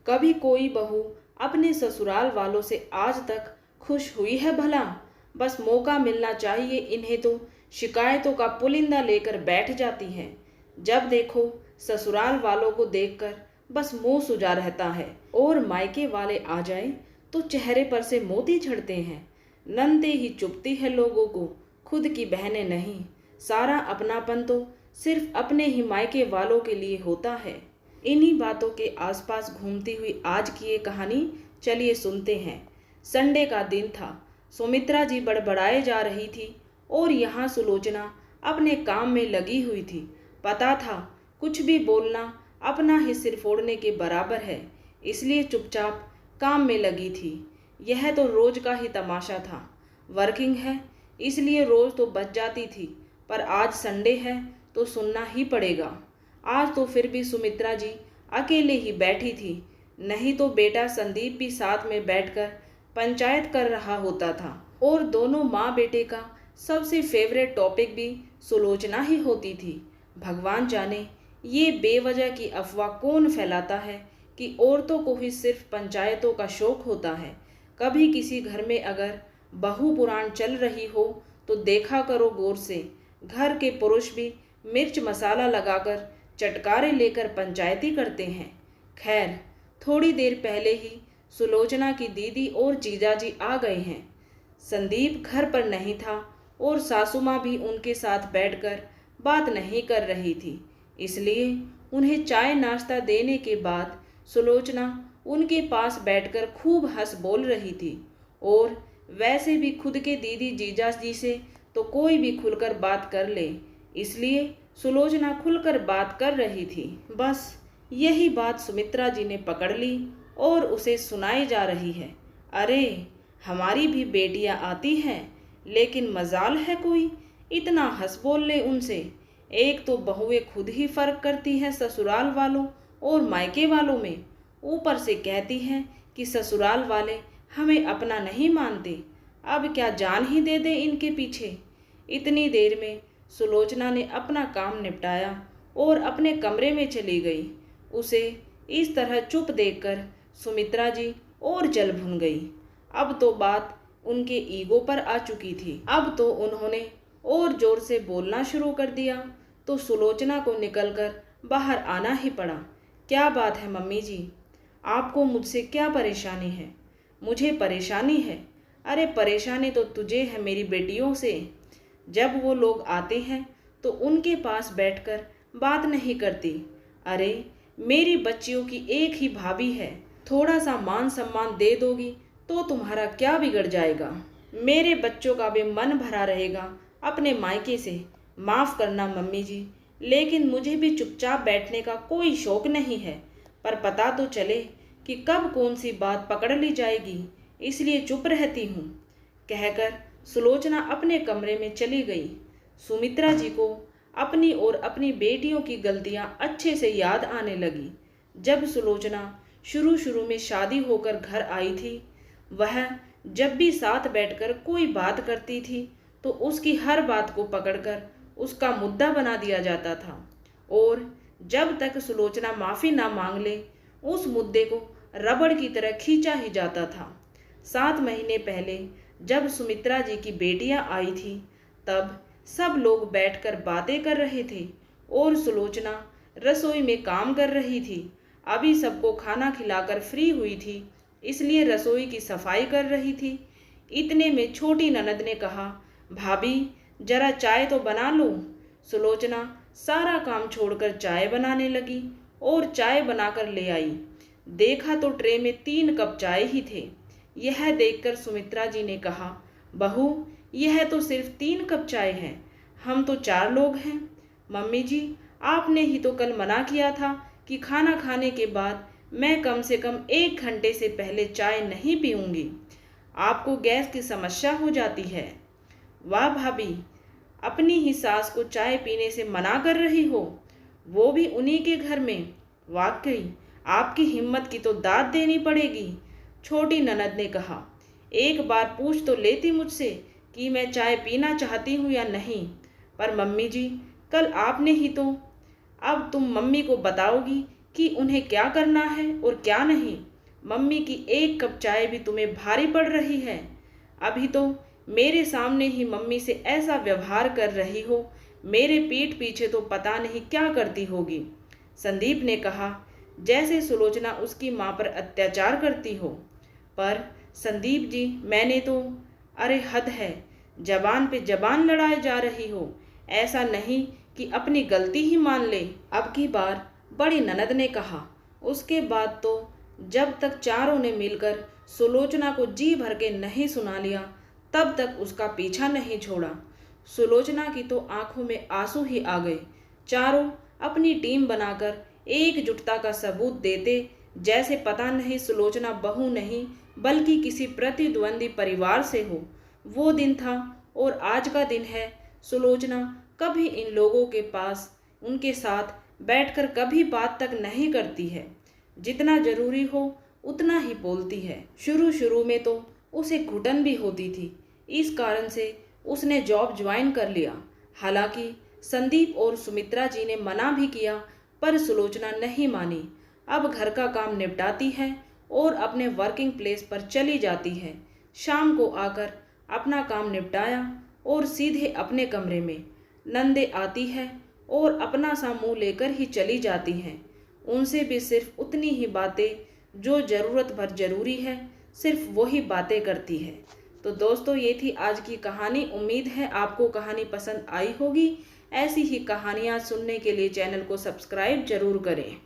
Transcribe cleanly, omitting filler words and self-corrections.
कभी कोई बहू अपने ससुराल वालों से आज तक खुश हुई है भला? बस मौका मिलना चाहिए इन्हें तो शिकायतों का पुलिंदा लेकर बैठ जाती हैं। जब देखो ससुराल वालों को देखकर बस मुंह सुजा रहता है, और मायके वाले आ जाए तो चेहरे पर से मोती झड़ते हैं। नंदे ही चुभती है लोगों को, खुद की बहनें नहीं। सारा अपनापन तो सिर्फ अपने ही मायके वालों के लिए होता है। इन्हीं बातों के आसपास घूमती हुई आज की ये कहानी चलिए सुनते हैं। संडे का दिन था। सुमित्रा जी बड़बड़ाए जा रही थी और यहाँ सुलोचना अपने काम में लगी हुई थी। पता था कुछ भी बोलना अपना ही सिर फोड़ने के बराबर है, इसलिए चुपचाप काम में लगी थी। यह तो रोज का ही तमाशा था। वर्किंग है इसलिए रोज तो बच जाती थी, पर आज संडे है तो सुनना ही पड़ेगा। आज तो फिर भी सुमित्रा जी अकेले ही बैठी थी, नहीं तो बेटा संदीप भी साथ में बैठकर पंचायत कर रहा होता था। और दोनों माँ बेटे का सबसे फेवरेट टॉपिक भी सुलोचना ही होती थी। भगवान जाने ये बेवजह की अफवाह कौन फैलाता है कि औरतों को ही सिर्फ पंचायतों का शौक होता है। कभी किसी घर में अगर बहू पुराण चल रही हो तो देखा करो गौर से, घर के पुरुष भी मिर्च मसाला लगाकर चटकारे लेकर पंचायती करते हैं। खैर, थोड़ी देर पहले ही सुलोचना की दीदी और जीजाजी आ गए हैं। संदीप घर पर नहीं था और सासू माँ भी उनके साथ बैठकर बात नहीं कर रही थी, इसलिए उन्हें चाय नाश्ता देने के बाद सुलोचना उनके पास बैठकर खूब हंस बोल रही थी। और वैसे भी खुद के दीदी जीजाजी से तो कोई भी खुलकर बात कर ले, इसलिए सुलोचना खुलकर बात कर रही थी। बस यही बात सुमित्रा जी ने पकड़ ली और उसे सुनाई जा रही है। अरे, हमारी भी बेटियां आती हैं, लेकिन मजाल है कोई इतना हंस बोल ले उनसे। एक तो बहुएं खुद ही फर्क करती हैं ससुराल वालों और मायके वालों में, ऊपर से कहती हैं कि ससुराल वाले हमें अपना नहीं मानते। अब क्या जान ही दे दे इनके पीछे। इतनी देर में सुलोचना ने अपना काम निपटाया और अपने कमरे में चली गई। उसे इस तरह चुप देखकर सुमित्रा जी और जल भुन गई। अब तो बात उनके ईगो पर आ चुकी थी। अब तो उन्होंने और जोर से बोलना शुरू कर दिया, तो सुलोचना को निकलकर बाहर आना ही पड़ा। क्या बात है मम्मी जी, आपको मुझसे क्या परेशानी है? मुझे परेशानी है? अरे परेशानी तो तुझे है मेरी बेटियों से। जब वो लोग आते हैं तो उनके पास बैठकर बात नहीं करती। अरे, मेरी बच्चियों की एक ही भाभी है, थोड़ा सा मान सम्मान दे दोगी तो तुम्हारा क्या बिगड़ जाएगा? मेरे बच्चों का भी मन भरा रहेगा अपने मायके से। माफ़ करना मम्मी जी, लेकिन मुझे भी चुपचाप बैठने का कोई शौक नहीं है, पर पता तो चले कि कब कौन सी बात पकड़ ली जाएगी, इसलिए चुप रहती हूँ। कहकर सुलोचना अपने कमरे में चली गई। सुमित्रा जी को अपनी और अपनी बेटियों की गलतियां अच्छे से याद आने लगी। जब सुलोचना शुरू शुरू में शादी होकर घर आई थी, वह जब भी साथ बैठकर कोई बात करती थी तो उसकी हर बात को पकड़कर उसका मुद्दा बना दिया जाता था, और जब तक सुलोचना माफ़ी ना मांग ले उस मुद्दे को रबड़ की तरह खींचा ही जाता था। 7 महीने पहले जब सुमित्रा जी की बेटियां आई थी, तब सब लोग बैठकर बातें कर रहे थे और सुलोचना रसोई में काम कर रही थी। अभी सबको खाना खिलाकर फ्री हुई थी, इसलिए रसोई की सफाई कर रही थी। इतने में छोटी ननद ने कहा, भाभी जरा चाय तो बना लो। सुलोचना सारा काम छोड़कर चाय बनाने लगी और चाय बनाकर ले आई। देखा तो ट्रे में 3 कप चाय ही थे। यह देखकर सुमित्रा जी ने कहा, बहू यह तो सिर्फ 3 कप चाय है, हम तो 4 लोग हैं। मम्मी जी, आपने ही तो कल मना किया था कि खाना खाने के बाद मैं कम से कम 1 घंटे से पहले चाय नहीं पीऊँगी, आपको गैस की समस्या हो जाती है। वाह भाभी, अपनी ही सास को चाय पीने से मना कर रही हो, वो भी उन्हीं के घर में। वाकई आपकी हिम्मत की तो दाद देनी पड़ेगी। छोटी ननद ने कहा, एक बार पूछ तो लेती मुझसे कि मैं चाय पीना चाहती हूँ या नहीं। पर मम्मी जी, कल आपने ही तो। अब तुम मम्मी को बताओगी कि उन्हें क्या करना है और क्या नहीं। मम्मी की एक कप चाय भी तुम्हें भारी पड़ रही है। अभी तो मेरे सामने ही मम्मी से ऐसा व्यवहार कर रही हो, मेरे पीठ पीछे तो पता नहीं क्या करती होगी। संदीप ने कहा, जैसे सुलोचना उसकी माँ पर अत्याचार करती हो। पर संदीप जी, मैंने तो, अरे हद है, जबान पे जबान लड़ाए जा रही हो। ऐसा नहीं कि अपनी गलती ही मान ले। अब की बार बड़ी ननद ने कहा। उसके बाद तो जब तक चारों ने मिलकर सुलोचना को जी भर के नहीं सुना लिया, तब तक उसका पीछा नहीं छोड़ा। सुलोचना की तो आंखों में आंसू ही आ गए। चारों अपनी टीम बनाकर एकजुटता का सबूत देते, जैसे पता नहीं सुलोचना बहू नहीं बल्कि किसी प्रतिद्वंदी परिवार से हो। वो दिन था और आज का दिन है। सुलोचना कभी इन लोगों के पास उनके साथ बैठकर कभी बात तक नहीं करती है। जितना जरूरी हो उतना ही बोलती है। शुरू शुरू में तो उसे घुटन भी होती थी। इस कारण से उसने जॉब ज्वाइन कर लिया। हालांकि संदीप और सुमित्रा जी ने मना भी किया, पर सुलोचना नहीं मानी। अब घर का काम निपटाती है और अपने वर्किंग प्लेस पर चली जाती है। शाम को आकर अपना काम निपटाया और सीधे अपने कमरे में। नंदे आती है और अपना सा मुंह लेकर ही चली जाती हैं। उनसे भी सिर्फ उतनी ही बातें जो ज़रूरत भर जरूरी है, सिर्फ वही बातें करती है। तो दोस्तों, ये थी आज की कहानी। उम्मीद है आपको कहानी पसंद आई होगी। ऐसी ही कहानियाँ सुनने के लिए चैनल को सब्सक्राइब जरूर करें।